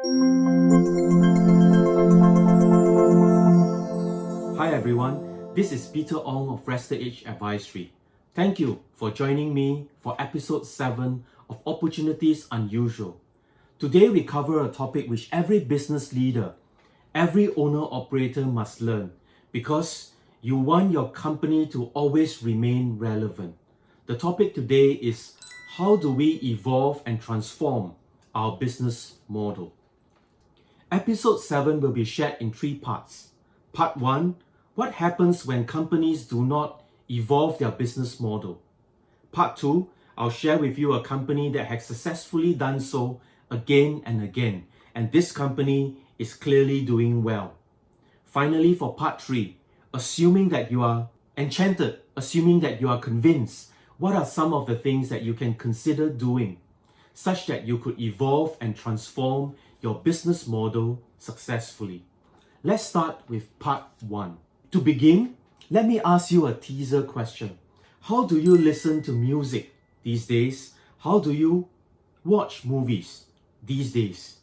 Hi everyone, this is Peter Ong of Rested Age Advisory. Thank you for joining me for episode 7 of Opportunities Unusual. Today we cover a topic which every business leader, every owner-operator must learn because you want your company to always remain relevant. The topic today is how do we evolve and transform our business model? Episode 7 will be shared in 3 parts. Part 1, what happens when companies do not evolve their business model? Part 2, I'll share with you a company that has successfully done so again and again, and this company is clearly doing well. Finally, for part 3, assuming that you are enchanted, assuming that you are convinced, what are some of the things that you can consider doing such that you could evolve and transform your business model successfully? Let's start with part 1. To begin, let me ask you a teaser question. How do you listen to music these days? How do you watch movies these days?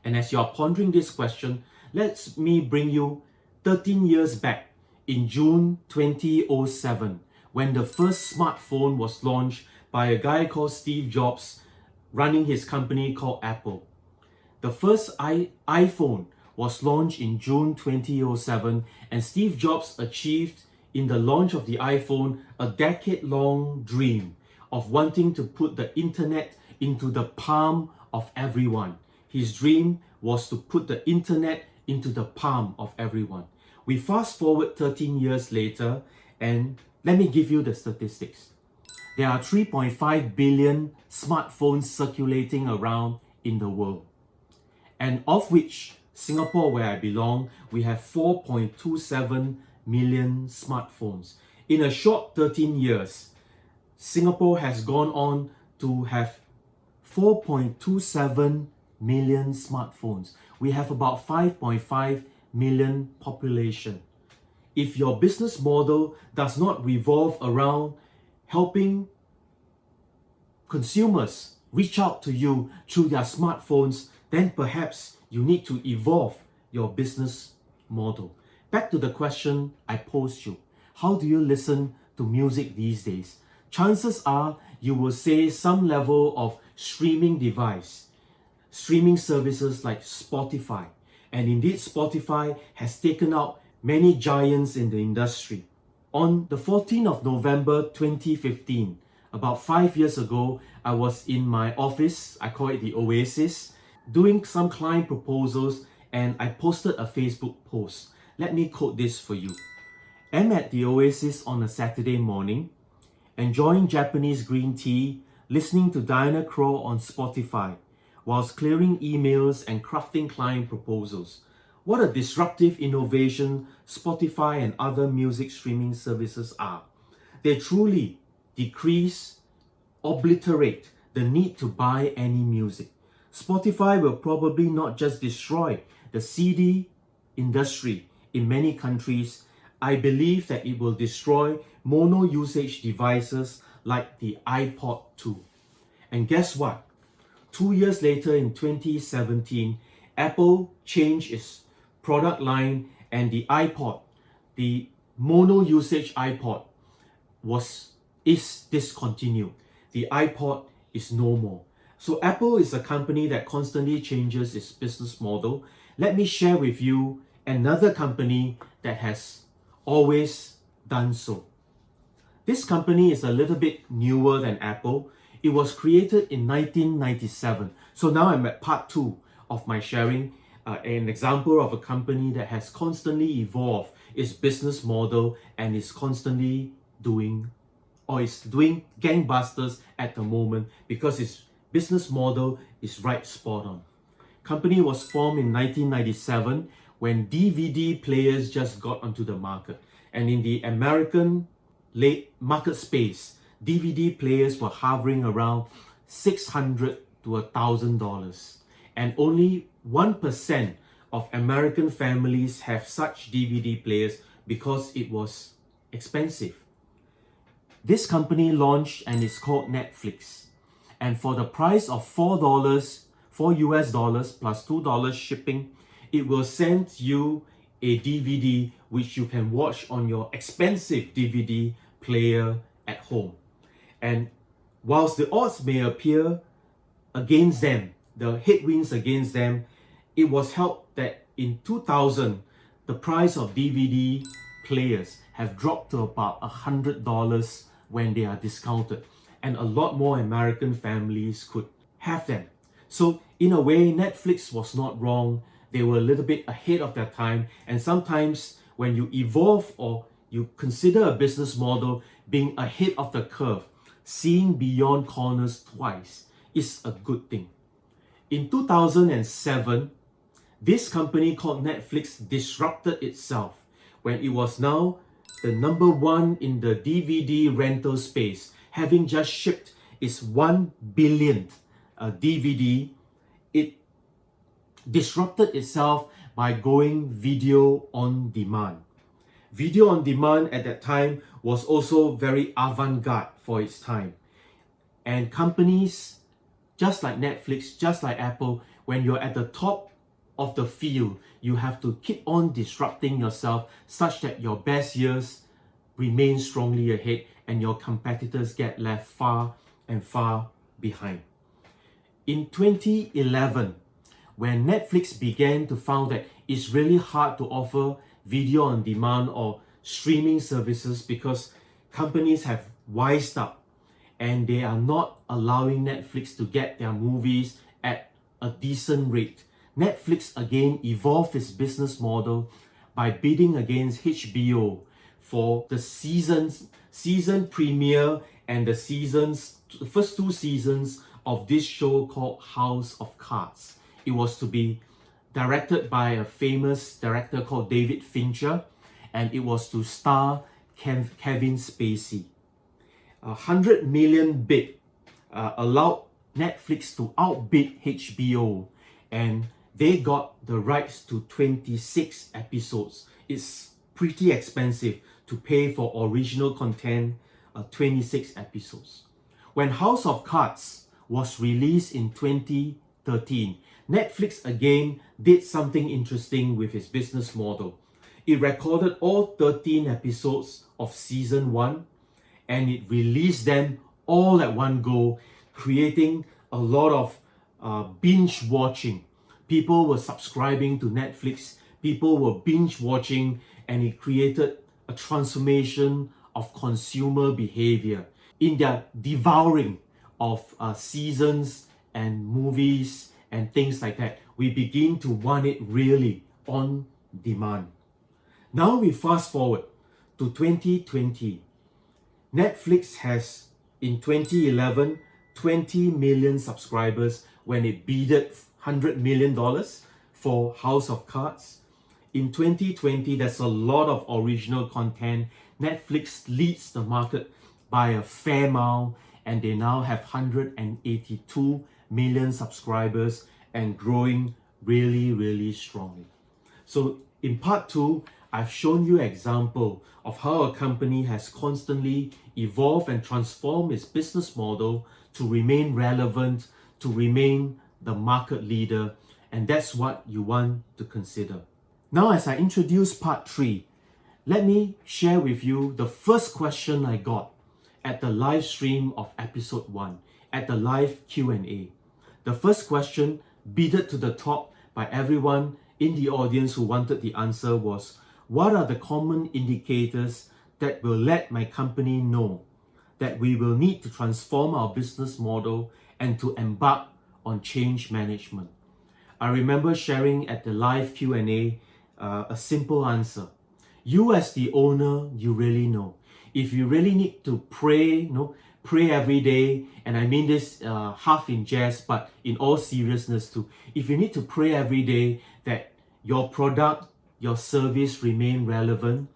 And as you are pondering this question, let me bring you 13 years back in June 2007 when the first smartphone was launched by a guy called Steve Jobs running his company called Apple. The first iPhone was launched in June 2007, and Steve Jobs achieved in the launch of the iPhone a decade-long dream of wanting to put the internet into the palm of everyone. His dream was to put the internet into the palm of everyone. We fast forward 13 years later, and let me give you the statistics. There are 3.5 billion smartphones circulating around in the world, and of which Singapore, where I belong, we have 4.27 million smartphones. In a short 13 years, Singapore has gone on to have 4.27 million smartphones. We have about 5.5 million population. If your business model does not revolve around helping consumers reach out to you through their smartphones, then perhaps you need to evolve your business model. Back to the question I posed you. How do you listen to music these days? Chances are you will say some level of streaming device, streaming services like Spotify. And indeed, Spotify has taken out many giants in the industry. On the 14th of November 2015, about 5 years ago, I was in my office, I call it the Oasis, doing some client proposals, and I posted a Facebook post. Let me quote this for you. I'm at the Oasis on a Saturday morning, enjoying Japanese green tea, listening to Diana Krall on Spotify, whilst clearing emails and crafting client proposals. What a disruptive innovation Spotify and other music streaming services are. They truly obliterate the need to buy any music. Spotify will probably not just destroy the CD industry in many countries. I believe that it will destroy mono usage devices like the iPod too. And guess what? 2 years later in 2017, Apple changed its product line, and the iPod, the mono usage iPod, is discontinued. The iPod is no more. So Apple is a company that constantly changes its business model. Let me share with you another company that has always done so. This company is a little bit newer than Apple. It was created in 1997. So now I'm at part 2 of my sharing. An example of a company that has constantly evolved its business model and is constantly doing gangbusters at the moment because its business model is right spot on. Company was formed in 1997 when DVD players just got onto the market. And in the American late market space, DVD players were hovering around $600 to $1,000. And only 1% of American families have such DVD players because it was expensive. This company launched and it's called Netflix. And for the price of $4 $4 plus $2 shipping, it will send you a DVD which you can watch on your expensive DVD player at home. And whilst the odds may appear against them, the headwinds against them, it was held that in 2000, the price of DVD players have dropped to about $100 when they are discounted, and a lot more American families could have them. So in a way, Netflix was not wrong. They were a little bit ahead of their time, and sometimes when you evolve or you consider a business model being ahead of the curve, seeing beyond corners twice is a good thing. In 2007, this company called Netflix disrupted itself when it was now the number one in the DVD rental space, having just shipped its 1 billionth DVD. It disrupted itself by going video on demand. Video on demand at that time was also very avant-garde for its time. And companies just like Netflix, just like Apple, when you're at the top of the field, you have to keep on disrupting yourself such that your best years remain strongly ahead and your competitors get left far and far behind. In 2011, when Netflix began to find that it's really hard to offer video on demand or streaming services because companies have wised up and they are not allowing Netflix to get their movies at a decent rate, Netflix again evolved its business model by bidding against HBO for the season premiere and the first 2 seasons of this show called House of Cards. It was to be directed by a famous director called David Fincher, and it was to star Kevin Spacey. 100 million bid allowed Netflix to outbid HBO, and they got the rights to 26 episodes. It's pretty expensive to pay for original content, 26 episodes. When House of Cards was released in 2013, Netflix again did something interesting with its business model. It recorded all 13 episodes of season 1 and it released them all at one go, creating a lot of binge watching. People were subscribing to Netflix, people were binge watching, and it created a transformation of consumer behavior in their devouring of seasons and movies and things like that. We begin to want it really on demand. Now we fast forward to 2020. Netflix has, in 2011, 20 million subscribers when it bidded $100 million for House of Cards. In 2020, there's a lot of original content. Netflix leads the market by a fair amount, and they now have 182 million subscribers and growing really, really strongly. So in part 2, I've shown you an example of how a company has constantly evolved and transformed its business model to remain relevant, to remain the market leader, and that's what you want to consider. Now, as I introduce part 3, let me share with you the first question I got at the live stream of episode 1, at the live Q&A. The first question, bidded to the top by everyone in the audience who wanted the answer, was, what are the common indicators that will let my company know that we will need to transform our business model and to embark on change management? I remember sharing at the live Q&A a simple answer. You as the owner, you really know. If you really need to pray, pray every day, and I mean this half in jest, but in all seriousness too. If you need to pray every day that your product, your service remain relevant,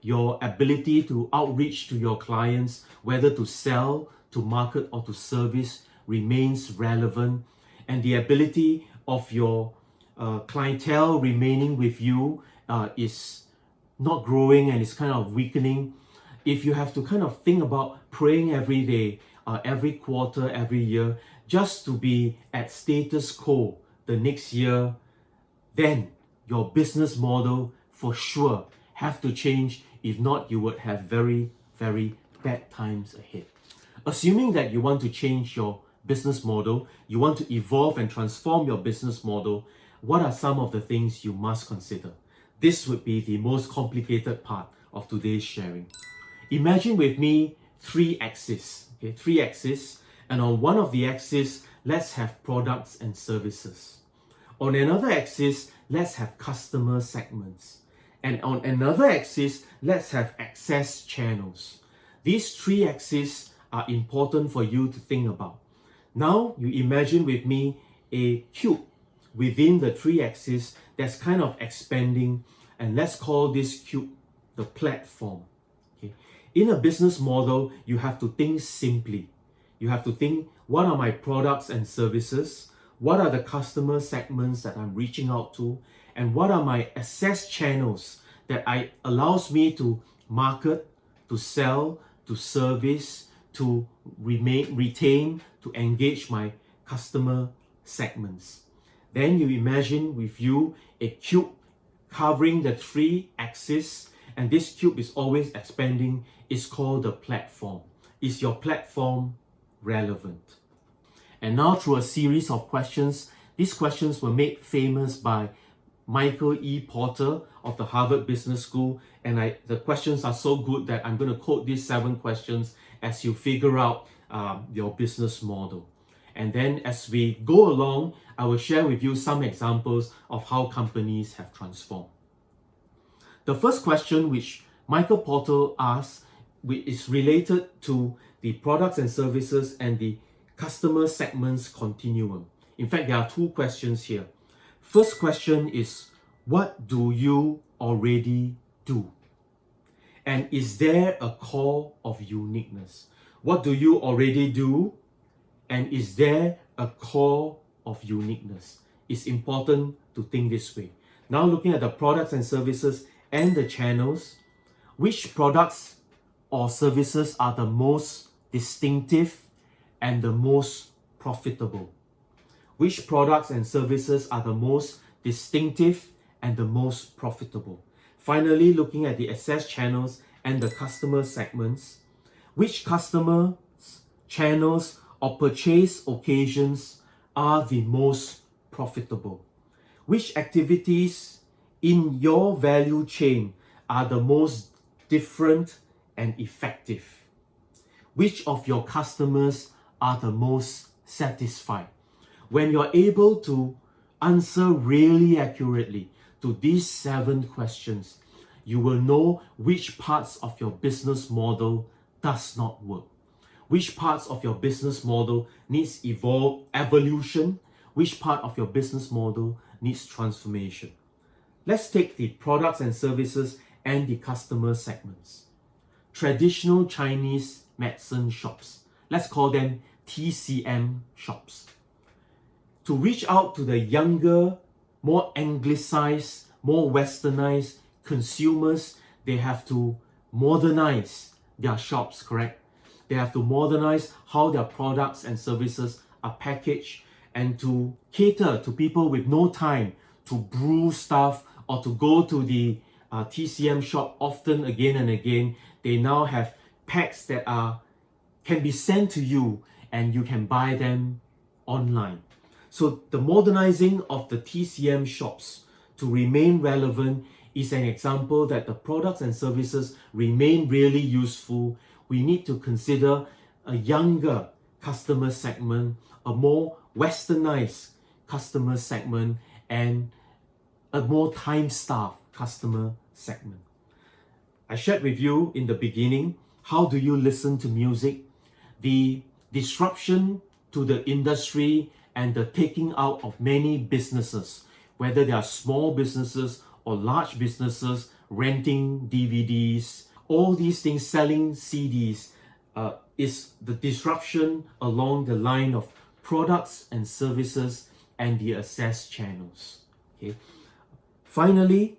your ability to outreach to your clients, whether to sell, to market, or to service, remains relevant, and the ability of your clientele remaining with you is not growing and is kind of weakening. If you have to kind of think about praying every day, every quarter, every year, just to be at status quo the next year, then your business model for sure have to change. If not, you would have very, very bad times ahead. Assuming that you want to change your business model, you want to evolve and transform your business model, what are some of the things you must consider? This would be the most complicated part of today's sharing. Imagine with me three axes, okay, three axes, and on one of the axes, let's have products and services. On another axis, let's have customer segments. And on another axis, let's have access channels. These three axes are important for you to think about. Now, you imagine with me a cube within the three axes that's kind of expanding, and let's call this cube the platform. Okay. In a business model, you have to think simply. You have to think, what are my products and services? What are the customer segments that I'm reaching out to? And what are my access channels that allows me to market, to sell, to service, to retain, to engage my customer segments? Then you imagine with you a cube covering the three axes, and this cube is always expanding. It's called the platform. Is your platform relevant? And now, through a series of questions, these questions were made famous by Michael E. Porter of the Harvard Business School, and the questions are so good that I'm going to quote these 7 questions as you figure out your business model. And then as we go along, I will share with you some examples of how companies have transformed. The first question which Michael Porter asked is related to the products and services and the customer segments continuum. In fact, there are 2 questions here. First question is, what do you already do? And is there a core of uniqueness? What do you already do? And is there a core of uniqueness? It's important to think this way. Now looking at the products and services and the channels, which products or services are the most distinctive and the most profitable? Which products and services are the most distinctive and the most profitable? Finally, looking at the access channels and the customer segments, which customer channels or purchase occasions are the most profitable? Which activities in your value chain are the most different and effective? Which of your customers are the most satisfied? When you're able to answer really accurately to these 7 questions, you will know which parts of your business model does not work. Which parts of your business model needs evolution? Which part of your business model needs transformation? Let's take the products and services and the customer segments. Traditional Chinese medicine shops, let's call them TCM shops. To reach out to the younger, more anglicized, more westernized consumers, they have to modernize their shops, correct? They have to modernize how their products and services are packaged, and to cater to people with no time to brew stuff or to go to the TCM shop often again and again. They now have packs that can be sent to you and you can buy them online. So the modernizing of the TCM shops to remain relevant is an example that the products and services remain really useful. We need to consider a younger customer segment, a more westernized customer segment, and a more time-starved customer segment. I shared with you in the beginning, how do you listen to music? The disruption to the industry and the taking out of many businesses, whether they are small businesses or large businesses, renting DVDs, all these things, selling CDs, is the disruption along the line of products and services and the access channels. Okay. Finally,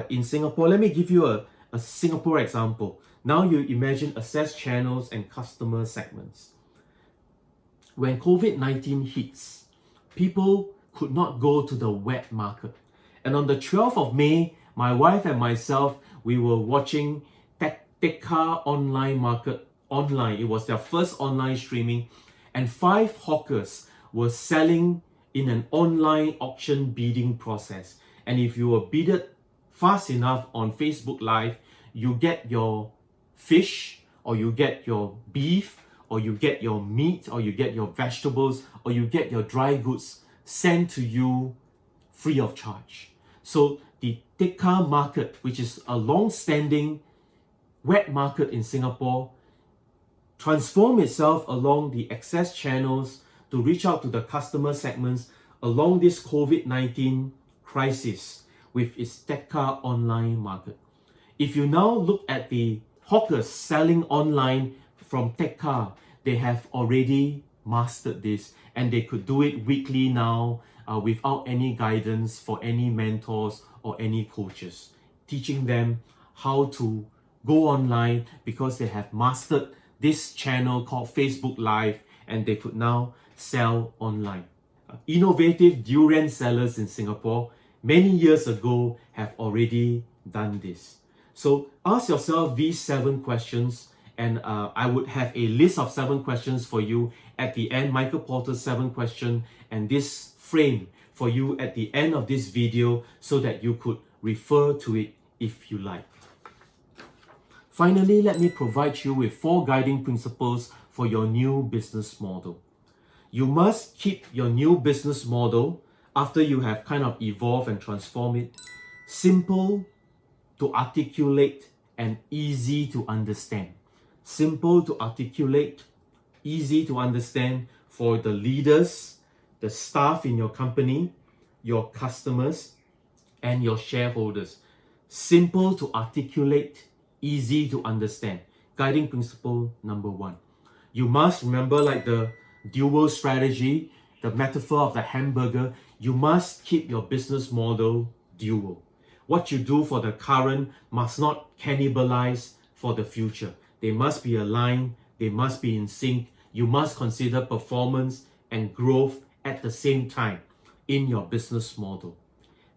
in Singapore, let me give you a Singapore example. Now you imagine access channels and customer segments. when COVID-19 hits, people could not go to the wet market. And on the 12th of May, my wife and myself, we were watching Tekka online market online. It was their first online streaming, and 5 hawkers were selling in an online auction bidding process. And if you were bidded fast enough on Facebook Live, you get your fish, or you get your beef, or you get your meat, or you get your vegetables, or you get your dry goods sent to you free of charge. So the Tekka market, which is a long-standing wet market in Singapore, transformed itself along the access channels to reach out to the customer segments along this COVID-19 crisis with its Tekka online market. If you now look at the hawkers selling online from Tekka, they have already mastered this, and they could do it weekly now without any guidance for any mentors or any coaches, teaching them how to go online because they have mastered this channel called Facebook Live, and they could now sell online. Innovative durian sellers in Singapore many years ago have already done this. So ask yourself these 7 questions, and I would have a list of 7 questions for you at the end, Michael Porter's 7 question, and this frame for you at the end of this video so that you could refer to it if you like. Finally, let me provide you with 4 guiding principles for your new business model. You must keep your new business model, after you have kind of evolved and transformed it, simple to articulate and easy to understand. Simple to articulate, easy to understand for the leaders, the staff in your company, your customers, and your shareholders. Simple to articulate, easy to understand. Guiding principle number 1. You must remember, like the dual strategy, the metaphor of the hamburger, you must keep your business model dual. What you do for the current must not cannibalize for the future. They must be aligned, they must be in sync. You must consider performance and growth at the same time in your business model.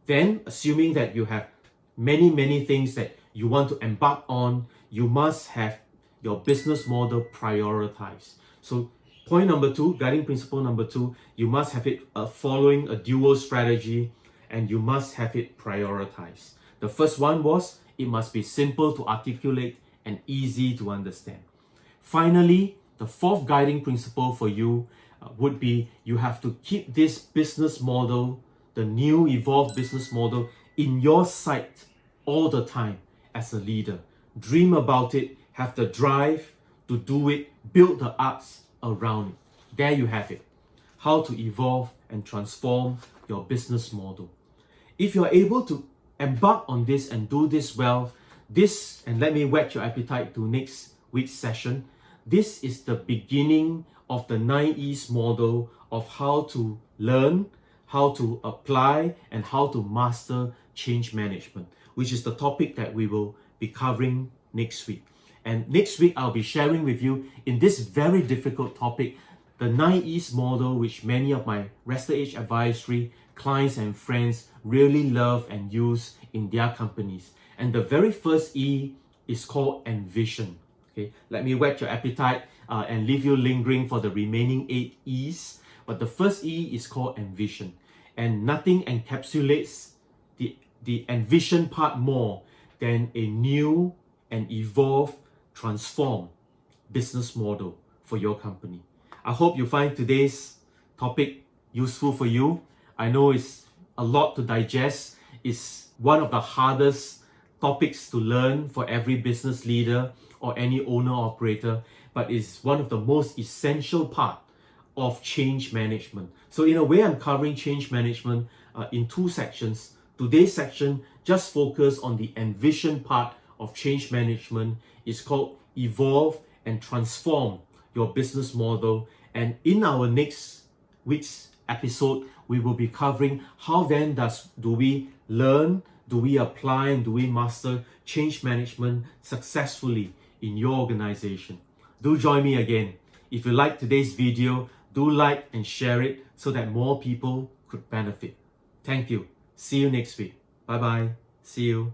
Then, assuming that you have many things that you want to embark on, you must have your business model prioritized. So point number 2, guiding principle number 2, you must have it following a dual strategy, and you must have it prioritized. The first one was, it must be simple to articulate and easy to understand. Finally, the 4th guiding principle for you would be, you have to keep this business model, the new evolved business model, in your sight all the time as a leader. Dream about it, have the drive to do it, build the arts around it. There you have it. How to evolve and transform your business model. If you're able to embark on this and do this well, this, and let me whet your appetite to next week's session, this is the beginning of the 9 E's model of how to learn, how to apply, and how to master change management, which is the topic that we will be covering next week. And next week, I'll be sharing with you in this very difficult topic, the 9 E's model, which many of my Rest Age Advisory clients and friends really love and use in their companies. And the very first E is called envision. Okay, let me whet your appetite and leave you lingering for the remaining 8 E's. But the first E is called envision. And nothing encapsulates the envision part more than a new and evolved, transformed business model for your company. I hope you find today's topic useful for you. I know it's a lot to digest. It's one of the hardest topics to learn for every business leader or any owner operator, but it's one of the most essential part of change management. So in a way, I'm covering change management in 2 sections. Today's section just focus on the envision part of change management. It's called evolve and transform your business model. And in our next week's episode, we will be covering how then do we learn, do we apply, and do we master change management successfully in your organization. Do join me again. If you like today's video, do like and share it so that more people could benefit. Thank you. See you next week. Bye bye. See you.